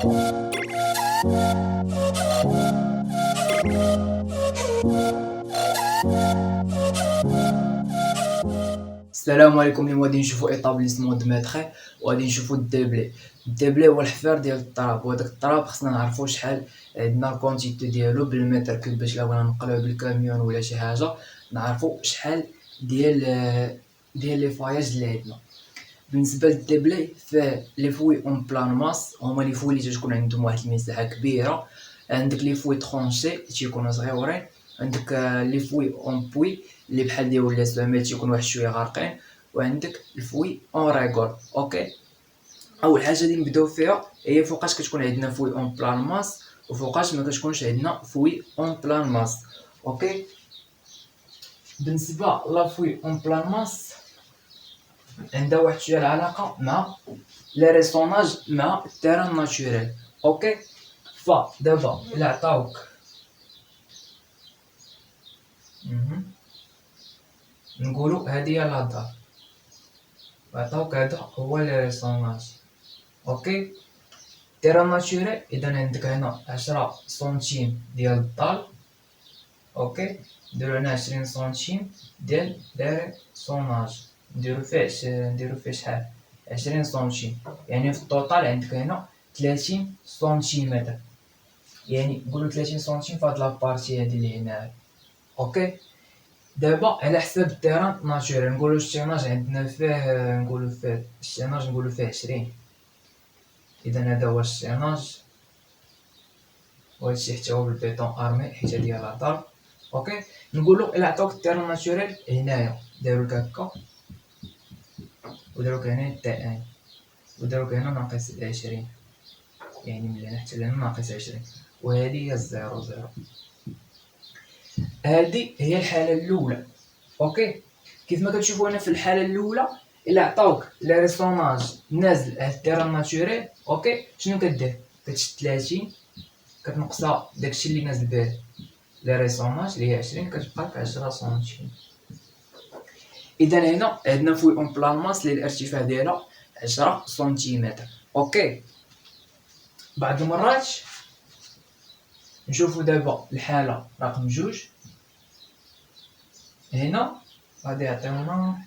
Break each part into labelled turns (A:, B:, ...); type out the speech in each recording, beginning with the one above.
A: السلام عليكم. اليوم غادي نشوفو ايطابليسمون دو ميتري وغادي نشوفو الدبلي. الدبلي هو الحفار ديال التراب، وهداك التراب خصنا نعرفو شحال عندنا الكونتيتي ديالو بالمتر كوب، باش الا بغينا نقلوه بالكاميون ولا شي حاجه نعرفو شحال ديال لي فاياج اللي عندنا. بالنسبه للدبلي فلي فوي اون بلان ماس هما لي فوي اللي تكون عندهم واحد المساحه كبيره. عندك لي فوي ترونشي تيكونوا صغيورين، عندك لي فوي اون بوي اللي بحال ديال لي سوميل تيكون واحد شويه غارقين، وعندك الفوي اون ريغول. اوكي، اول حاجه اللي نبداو فيها هي فوقاش كتكون عندنا فوي اون بلان ماس وفوقاش ما كتكونش عندنا فوي اون بلان ماس. اوكي، بالنسبه لا فوي اون بلان ماس عندها واحد شويه العلاقه مع لي ريسوناج مع التيران ناتوريل. اوكي، فدابا الا عطاوك نقولوا هذه هي لا دار، وعطاوك هذا هو لي ريسوناج. اوكي، تيران ناتوريل اذا عندك هنا 10 سنتيم ديال الدار. اوكي، نديرو هنا 20 سنتيم ديال لي ريسوناج، نديرو فيه شحال 20 سنتيم، يعني في التوتال عندك هنا 30 سنتيمتر، يعني نقولو 30 سنتيم في هاد لابارتي هادي اللي هنا. اوكي، دابا على حساب التيران ناتوريل نقولو الشيناج عندنا فيه، نقولو فيه الشيناج نقولو فيه 20. اذا هذا هو الشيناج، وهادشي حتى هو بالبيطون ارمي حيت هادي هي لاطار. اوكي، نقولو الا عطاوك التيران ناتوريل هنايا داروك هكا وداروك هنا تاع ان وداروك هنا ناقص 20، يعني من هنا حتى لهنا ناقص 20، وهادي هي الزيرو زيرو. هادي هي الحاله الاولى. اوكي، كيف ما كتشوفوا هنا في الحاله الاولى الا عطاوك لي ريسوناج نازل على التيران ناتوريل، اوكي، شنو كدير؟ كتشد 30 كتنقصها داكشي اللي نازل به لي ريسوناج اللي هي 20، كتبقى لك 10 سنتيم. اذا هنا عندنا فوي اون بلان ماس اللي الارتفاع ديالها 10 سنتيمتر. اوكي، بعض المرات نشوفوا دابا الحاله رقم 2 هنا غادي يعطيونا،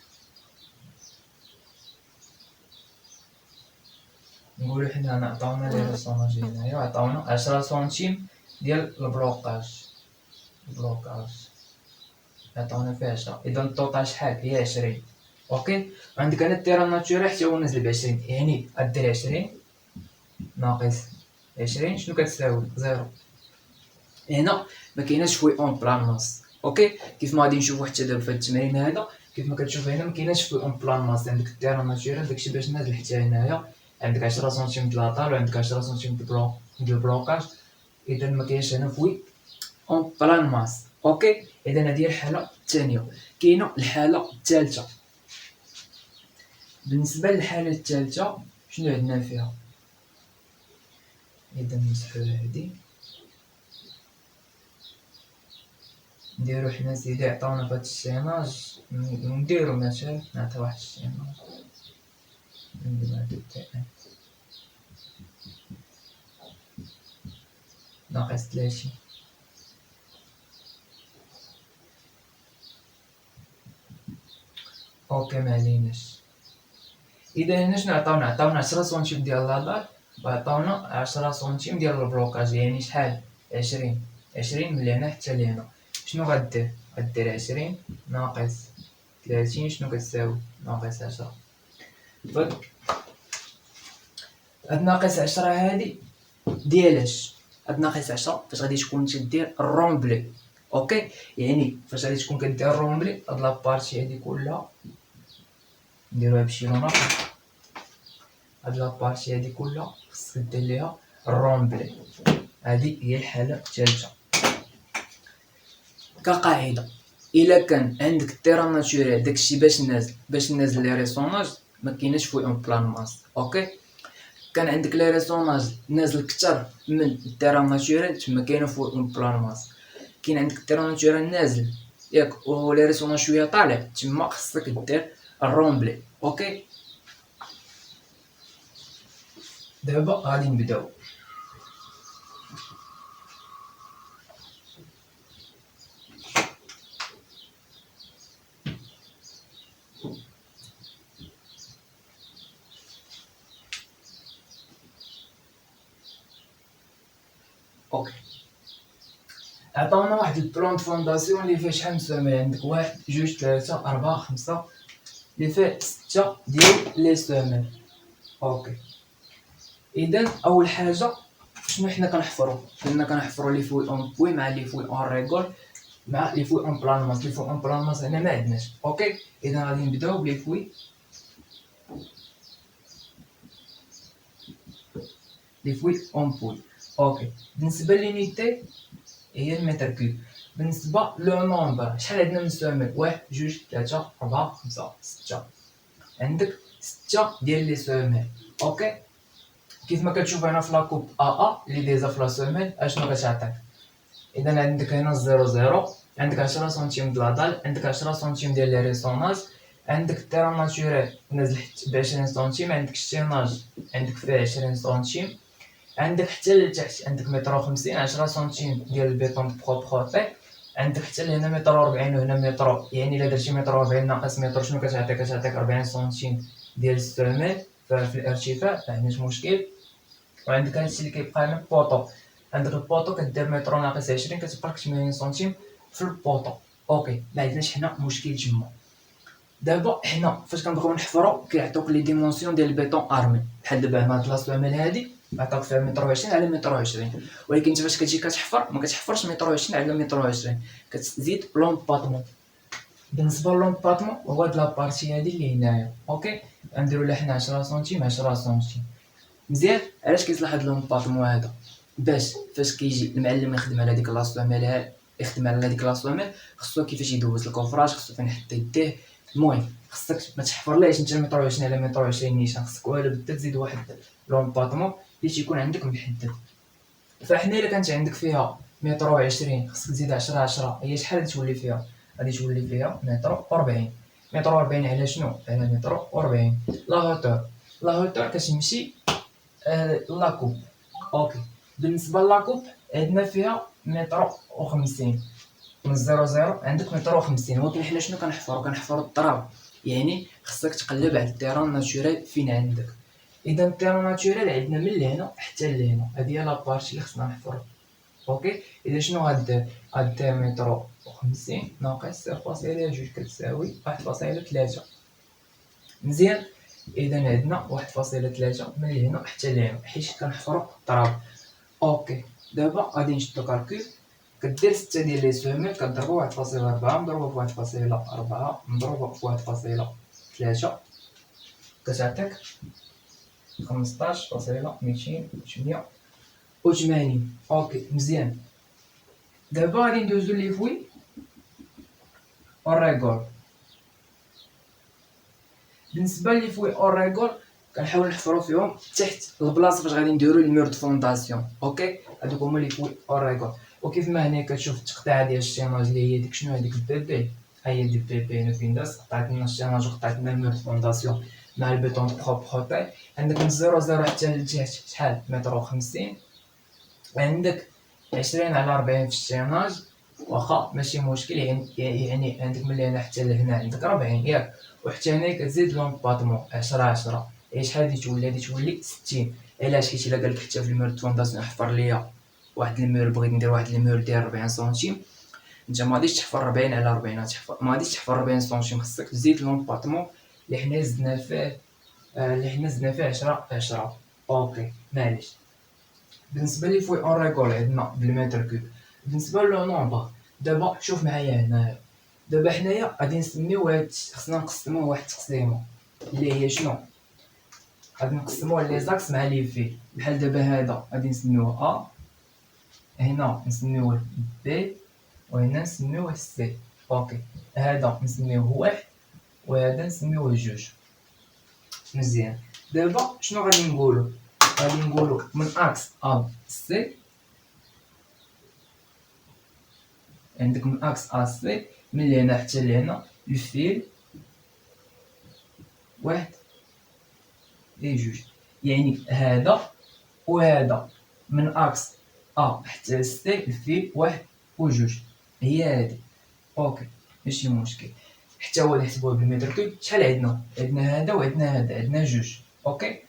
A: نقولو حنا هنا عطاونا لي ريسوناج هنايا عطاونا 10 سنتيم ديال البلوكاج عطاونا فيه 10، اذا الطوطال شحال هي 20. اوكي، عندك هنا التيران ناتوريل حتى هو نازل ب 20، يعني غدير 20 ناقص 20 شنو كتساوي؟ زيرو. هنا ما كايناش فوي اون بلان ماس. اوكي، كيف ما غادي نشوفو حتى دابا في هاد التمرين هذا، كيف ما كتشوف هنا ما كايناش فوي اون بلان ماس. عندك التيران ناتوريل داكشي باش نازل حتى هنايا عندك 10 سنتيم د لاطال وعندك 10 سنتيم د البلوكاج، اذا ما كاينش هنا فوي اون بلان ماس. اوكي، اذا هذه هي الحاله الثانيه. كاينه الحاله الثالثه. بالنسبه للحاله الثالثه شنو عندنا فيها؟ اذا نمسحو هادي، نديرو حنا سيدي عطاونا فهاد الشيناج، نديرو مثلا نعطي واحد الشيناج، نديرو هادو تاع ناقص 30. اوكي، معليناش. اذا هنا شنو عطاونا 10 سنتيم ديال لاطار وعطاونا 10 سنتيم ديال البلوكاج، يعني شحال 20 من هنا حتى لهنا. شنو غدير 20 ناقص 30 شنو كتساوي؟ ناقص 10. هاد ناقص 10 هادي ديالاش؟ هاد ناقص 10 فاش غادي تكون تدير الرومبلي. اوكي، يعني فاش غادي تكون كدير الرومبلي هاد لابارتي هادي كلها نديروها بشي لون اخر، هاد لابارتي هادي كلها خصك دير ليها الرومبلي. هادي هي الحاله الثالثه. كقاعده الا كان عندك التيران ناتوريل داكشي باش نازل لي ريسوناج ما كايناش فوي اون بلان ماس. اوكي، كان عندك لي ريسوناج نازل كتر من التيران ناتوريل تما كاينه فوي اون بلان ماس. كاين عندك التيران ناتوريل نازل ياك و لي ريسوناج شويه طالع تما خصك دير الرومبلي. اوكي، دابا غادي نبداو. اوكي، عطاونا واحد البلان دو فونداسيون اللي فيه شحال من سوميل، عندك واحد جوج ثلاثة أربعة خمسة، اللي فيه ستة ديال لي سوميل. اوكي، اذا اول حاجه شنو حنا كنحفروا؟ قلنا كنحفروا لي فوي اون بوي مع لي فوي اون ريغول مع لي فوي اون بلان ماس. لي فوي اون بلان ماس هنا ما عندناش. اوكي، اذا غادي نبداو بلي فوي، لي فوي اون بوي. اوكي، بالنسبه لونيتي هي المتر كوب. بالنسبه لو نومبر شحال عندنا من سوميل؟ واحد جوج ثلاثة أربعة خمسة ستة، عندك ستة ديال لي سوميل. اوكي، كيف ما كتشوف هنا في لاكوب ا اللي دايزه في لا سوميل اشنو كتعطيك؟ اذا عندك هنا 0 عندك 10 سنتيم د لادال، عندك 10 سنتيم ديال لي ريسوناج، عندك التيران ناتوريل نازل ب 20 سنتيم، عندك الشيناج عندك فيه 20 سنتيم، عندك حتى لتحت عندك متر و 50 10 سنتيم ديال البيطون بروبروتي، عندك حتى لهنا متر و 40 وهنا متر. يعني الا درتي متر و 40 ناقص متر شنو كتعطيك؟ كتعطيك 40 سنتيم ديال السوميل في الارتفاع، ما عندناش مشكل. وعندك هادشي اللي كيبقى هنا بوطو، عندك البوطو كدير متر ناقص 20 كتبقى لك 80 سنتيم في البوطو. اوكي، ما عندناش حنا مشكل تما. دابا حنا فاش كنبغيو نحفرو كيعطوك لي ديمونسيون ديال البيطون ارمي، بحال دابا هاد الاسوامل هادي عطاك فيها متر و 20 على متر و 20، ولكن انت فاش كتجي كتحفر ما كتحفرش متر و 20 على متر و 20، كتزيد لومباطمون. بالنسبه لومباطمون هو هاد لابارتي هادي اللي هنايا. اوكي، غنديرو لها حنا 10 سنتيم 10 سنتيم. مزيان، علاش كيصلح هاد لومباطمون هذا؟ باش فاش كيجي المعلم يخدم على ديك لاسواميل، يخدم على ديك لاسواميل، خصو كيفاش يدوز الكوفراج، خصو فين يحط يديه. المهم خصك ما تحفرليش انت متر و 20 على متر و 20 نيشان، خصك ولا بدا تزيد واحد لومباطمون اللي تيكون عندك محدد. فحنا الا كانت عندك فيها متر و 20 خصك تزيد 10 10، هي شحال غادي تولي فيها؟ غادي تولي فيها متر و 40. متر و 40 على شنو؟ على متر و 40. لا هوتور، لا هوتور كتمشي لاكوب. اوكي، بالنسبه لاكوب عندنا فيها متر و 50 من 0 عندك متر و 50. ولكن حنا شنو كنحفروا التراب، يعني خصك تقلب على التيران ناتوريل فين عندك. اذا التيران ناتوريل عندنا من لهنا حتى لهنا، هذه هي لابارتي اللي خصنا نحفروا. اوكي، اذا شنو غدير متر و 50 ناقص 0.2 كتساوي 1.3. مزيان، اذا عندنا 1.3 من هنا حتى لهنا حيت كنحفروا التراب. اوكي، دابا غادي نشدو كالكول. كدير 6 ديال لي سوميل كضربو 1.4 مضروبه في 1.4 مضروبه في 1.3 كتعطيك 15.288. اوكي مزيان، دابا غادي ندوزو لي فوي اوريغول. بالنسبه لي فوي اوريغول كنحاول نحفرو فيهم تحت البلاصه فاش غادي نديرو المير دو فونداسيون. اوكي، هادوك هما لي فوي اوريغول. وكيف ما هنا كتشوف التقطيعه ديال الشيناج اللي هي ديك شنو هاديك البيبي، ها هي ديك بيبي هنا فين داز، قطعت لنا الشيناج وقطعت لنا المير دو فونداسيون مع البيطون بروبروتي. عندك من 0 حتى لتحت شحال؟ متر و 50. عندك 20 على 40 في الشيناج، واخا ماشي مشكل، يعني عندك من هنا حتى لهنا عندك 40 ياك. وحتى هنا كتزيد لومباطمون 10 10، هي شحال غادي تولي؟ غادي تولي 60. علاش؟ حيت الا قالك حتى في المير دو فونداسيون حفر ليا واحد المير، بغيت ندير واحد المير ديال 40 سنتيم، انت ما غاديش تحفر 40 على 40، ما غاديش تحفر 40 سنتيم، خصك تزيد لومباطمون اللي حنا زدنا فيه 10 10. اوكي معليش. بالنسبه لي فوي اوريغول عندنا بالمتر كوب. بالنسبه لو نومبر، دابا شوف معايا هنايا، دابا حنايا غادي نسميو هاد خصنا نقسموه واحد التقسيمه اللي هي شنو؟ غادي نقسموه لي زاكس مع لي في. بحال دابا هذا غادي نسميوه ا، هنا نسميوه بي، وهنا نسميوه سي. اوكي، هذا نسميوه واحد وهذا نسميوه جوج. مزيان، دابا شنو غادي نقولوا؟ غادي نقولوا من اكس ا سي، عندك من اكس ا سي من لهنا حتى لهنا الفيل واحد اي جوج، يعني هذا وهذا من اكس ا حتى سي الفيل واحد وجوج، هي هادي. اوكي ماشي مشكل، حتى هو نحسبوه بالمتر كوب. شحال عندنا؟ عندنا هذا وعندنا هذا، عندنا جوج. اوكي،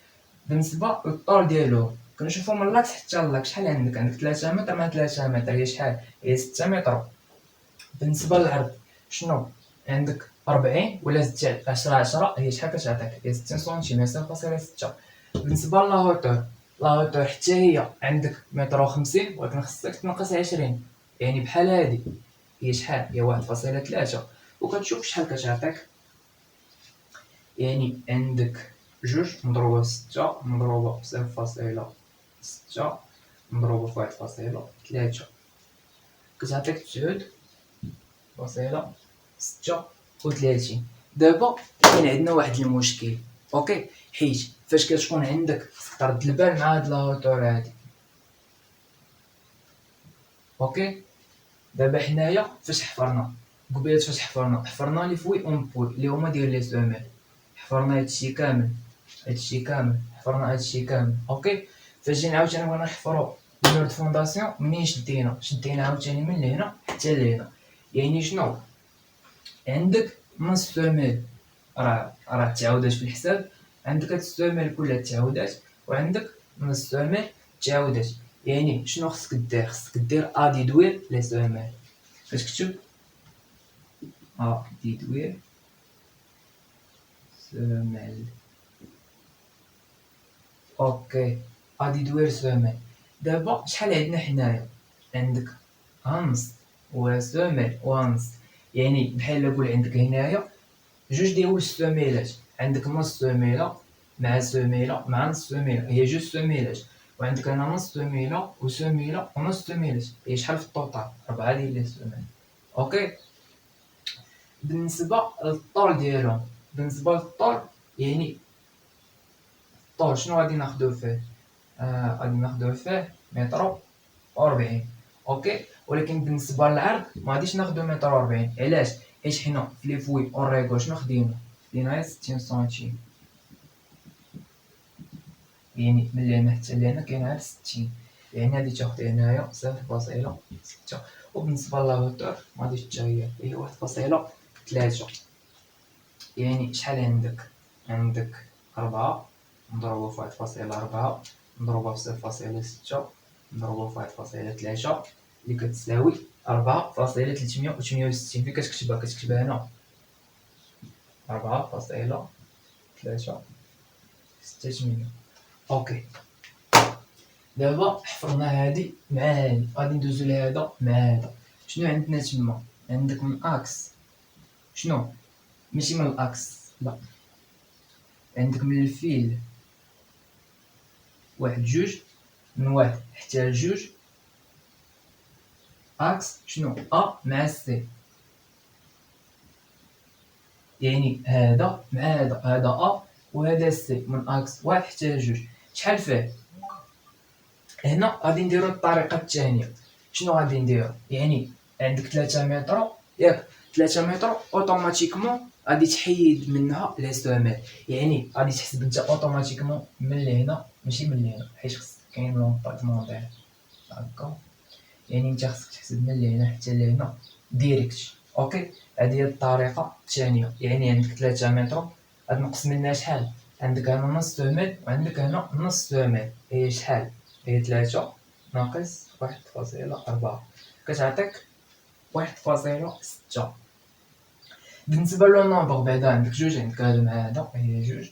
A: بالنسبه للطول ديالو كنشوفو من لاكس حتى لاكس. شحال عندك 3 متر مع 3 متر هي شحال؟ هي 6 متر. بالنسبه للعرض شنو عندك 40 ولا 10 هي شحال كتعطيك؟ هي 60 سنتيم، 0.6. بالنسبه لا هوتور حتى هي عندك 1.50 متر، ولكن خصك تنقص 20، يعني بحال هادي هي شحال؟ هي 1.3. وكتشوف شحال كتعطيك، يعني عندك 2 مضروبه في 6 مضروبه في 0.6 مضروبه في 1.3 كتعطيك 9.36. دابا كاين عندنا واحد المشكل، اوكي، حيت فاش كتكون عندك خصك ترد البال مع هاد لاهوتور هادي، اوكي. دابا حنايا فاش حفرنا قبيلة، فاش حفرنا لي فوي اون بوي اللي هما ديال لي سوميل، حفرنا هادشي كامل، حفرنا هادشي كامل، اوكي. فاش جينا عاوتاني بغينا نحفرو المور دو فونداسيون، منين شدينا عاوتاني من لهنا حتى لهنا، يعني شنو عندك نص سوميل راه تعاودات في الحساب، عندك هاد السوميل كلها تعاودات، وعندك نص سوميل تعاودات، يعني شنو خصك دير؟ خصك دير ديدوير لي سوميل. كتكتب ديدوير سوميل، اوكي، ديدوير سوميل. دابا شحال عندنا حنايا؟ عندك نص وسوميل ونص، يعني بحال نقول عندك هنايا جوج ديال السوميلات، عندك نص سوميله مع سوميله مع نص سوميله، هي جوج سوميلات، وعندك هنا نص سوميله وسوميله ونص سوميلات، هي شحال في الطوطال؟ 4 ديال لي سوميل، اوكي. بالنسبه للطول ديالهم، بالنسبه للطول يعني الطول شنو غادي ناخدو فيه؟ غادي ناخدو فيه متر و40، اوكي. ولكن بالنسبه للعرض ما غاديش ناخدو متر و40، علاش؟ حيت حنا في لي فوي اوريغو شنو خدينا 60 سنتيم، يعني من هنا حتى لهنا كاين غير 60، يعني غادي تاخد هنايا 0.6. وبالنسبه للهوتور ما غاديش تغير، هي 1.3، يعني شحال عندك 4 مضروبه في 1.4 مضروبه في 0.6 مضروبه في 1.3 اللي كتساوي 4.368. فين كتكتبها هنا 4.368. اوكي. دابا حفرنا هادي مع هادي، غادي ندوزو لهذا مع هذا. شنو عندنا تما؟ عندك من اكس، شنو ماشي من الاكس، لا، عندك من الفيل 1 2 من 1 حتى 2 اكس، شنو مع سي، يعني هذا مع هذا وهذا سي من اكس 1 حتى 2. شحال فيه؟ هنا غادي نديرو الطريقه الثانيه. شنو غادي نديرو؟ يعني عندك 3 متر، ياك 3 متر اوتوماتيكمون غادي تحيد منها لي سوميل، يعني غادي تحسب انت اوتوماتيكمون من لهنا ماشي من لهنا، حيت خصك كاين لونطاجمون هكا، يعني انت خصك تحسب من لهنا حتى لهنا ديريكت، اوكي. هذه هي الطريقه الثانيه، يعني عندك 3 متر غادي نقص منها شحال؟ عندك هنا نص سوميل وعندك هنا نص سوميل، هي شحال؟ هي 3 ناقص 1.4 كتعطيك 1.6. بالنسبه لو نومبر بعدا عندك 2، عندك هذا مع هذا هي 2.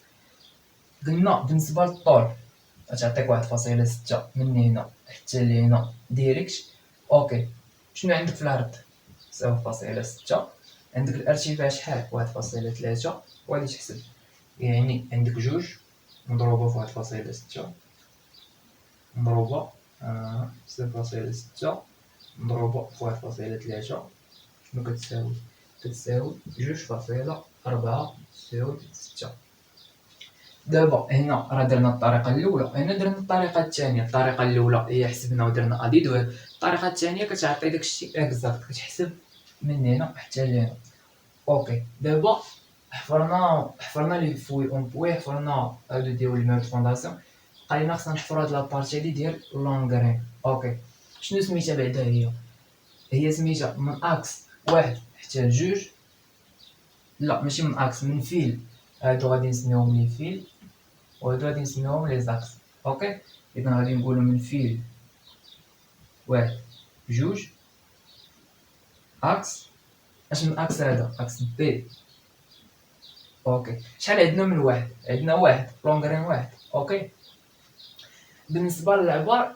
A: قلنا بالنسبه للطول غتعطيك 1.6 من هنا حتى لهنا ديريكت، اوكي. شنو عندك في العرض؟ 0.6. عندك الارتفاع شحال؟ 1.3، وغادي تحسب، يعني عندك 2 مضروبه في 1.6 مضروبه 0.6 مضروبه في 1.3، شنو كتساوي؟ كتساوي 2.406. دابا هنا راه درنا الطريقه الاولى، هنا درنا الطريقه الثانيه. الطريقه الاولى هي حسبنا ودرنا اديدوير، الطريقه الثانيه كتعطي داكشي اكزاكت، كتحسب من هنا حتى لهنا، اوكي. دابا حفرنا لي فوي اون بوي، حفرنا هادو ديال المير فونداسيون، بقى لينا خصنا نحفرو هاد لابارتي لي ديال لونغرين، اوكي. شنو سميتها بعدا؟ هي سميتها من اكس 1 حتى 2، لا ماشي من اكس، من فيل، هادو غادي نسميوهم لي فيل وهادو غادي نسميوهم لي زاكس، اوكي. اذا غادي نقولو من فيل واحد بجوج اكس. اش من اكس هذا؟ اكس بي. اوكي. شحال عندنا من واحد؟ عندنا واحد لونغرين واحد. اوكي. بالنسبه للعبار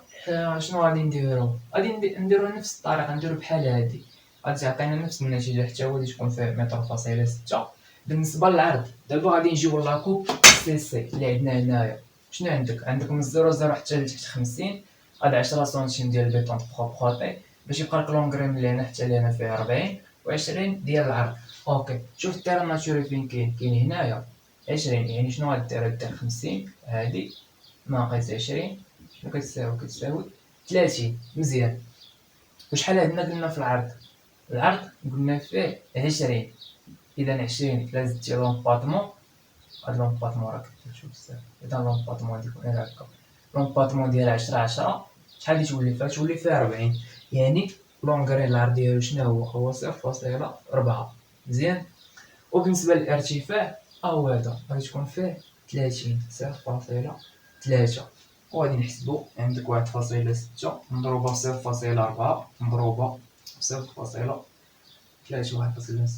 A: شنو غادي نديرو؟ غادي نديرو نفس الطريقه، نديرو بحال هادي، غادي تعطينا نفس النتيجه حتى هو اللي تكون فيه متر فاصلة 6. بالنسبه للعرض دابا غادي نجيو لاكوب سي سي اللي عندنا هنايا. شنو عندك من 00 حتى لتحت 50. هاد 10 سنتيم ديال البيطون بروبروتي باش يبقى لك لونغرين من هنا حتى لهنا فيه 40 و20 ديال العرض. اوكي. شوف التير ناتوري فين كاين هنايا 20. يعني شنو غدير؟ دير 50 هادي ناقص 20 شنو كتساوي 30. مزيان. وشحال عندنا قلنا في العرض قلنا فيه 20. اذا 20 الا زدتي لومباطمون، هاد لومباطمون راك تشوف بزاف، اذا لومباطمون غادي يكون غير هكا. لومباطمون ديال 10 شحال اللي تولي فيها؟ تولي فيها 40. يعني لونغرين العرض ديالو شنو هو 0.4. مزيان. وبالنسبه للارتفاع هو هذا غادي تكون فيه 30 0.3. وغادي نحسبو. عندك 1.6 مضروبة في 0.4 مضروبة في 0.3 1.6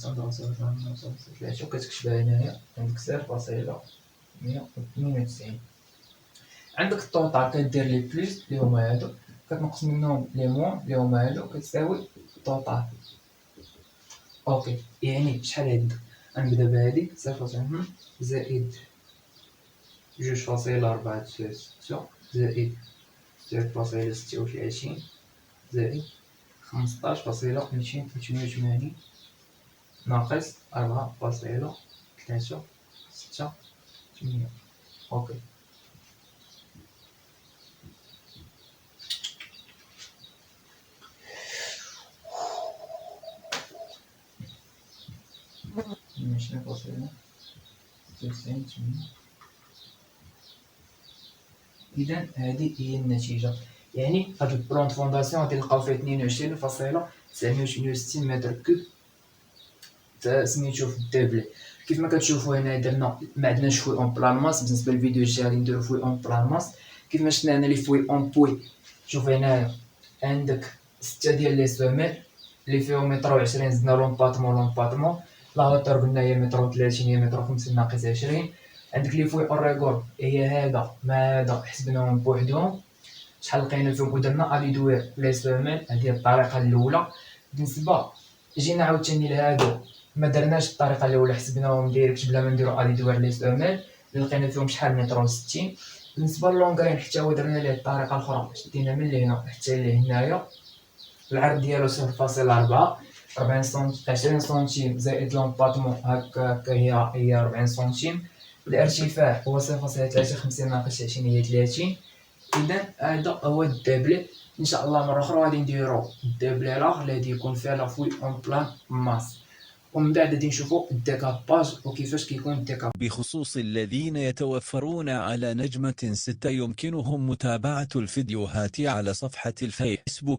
A: مضروبة في 0.3 وكتكتبها هنايا عندك 0.192. عندك الطوطال كدير لي بلوس لي هما هادو كتنقص منهم لي موان لي هما هادو كتساوي الطوطال. اوكي. يعني شحال عندك؟ غنبدا بهادي 0.1 زائد 2.436 زائد 0.36 زائد 15.288 ناقص 4.368. اوكي. ماشي فاصلة 96. اذا هذه هي النتيجه. يعني هاد البلون فونداسيون غادي نلقاو فيه 22.968 متر كوب سميتو في الدبلي. كيف ما كتشوفوا هنا درنا ما عندناش فوي اون بلان ماس. بالنسبه للفيديو الجاي غادي نديرو فوي اون بلان ماس. كيف ما شفنا هنا لي فوي اون بوي. شوف هنايا عندك 6 ديال لي سوميل اللي فيهم متر و20 زدنا لومباطمون لا هوتور قلنا هي متر و30 هي متر و50 ناقص 20. عندك لي فوي اون ريغور هي هذا ما هذا حسبناهم بوحدهم شحال لقينا فيهم ودرنا اليدوير لي سوميل. هذه الطريقه الاولى. بالنسبه جينا عاوتاني لهادو ما درناش الطريقه الاولى حسبناهم ديريكت بلا ما نديرو اليدوير لي سوميل اللي لقينا فيهم شحال متر و60. بالنسبه للونغرين حتى هو درنا ليه الطريقه الاخرى شدينا من هنا حتى لهنايا العرض ديالو 0.4 40 سنتيم 20 سنتيم زائد لومباطمون هكا هي 40 سنتيم. الارتفاع هو 0.53 ناقص 20 هي 30. اذا هذا هو الدبلي. ان شاء الله مره اخرى غادي نديرو الدبلي الاخر اللي غادي يكون فيه لا فوي اون بلان ماس ومن بعد غادي نشوفو الديكاباج وكيفاش كيكون الديكاباج.
B: بخصوص الذين يتوفرون على نجمة 6 يمكنهم متابعة الفيديوهات على صفحة الفيسبوك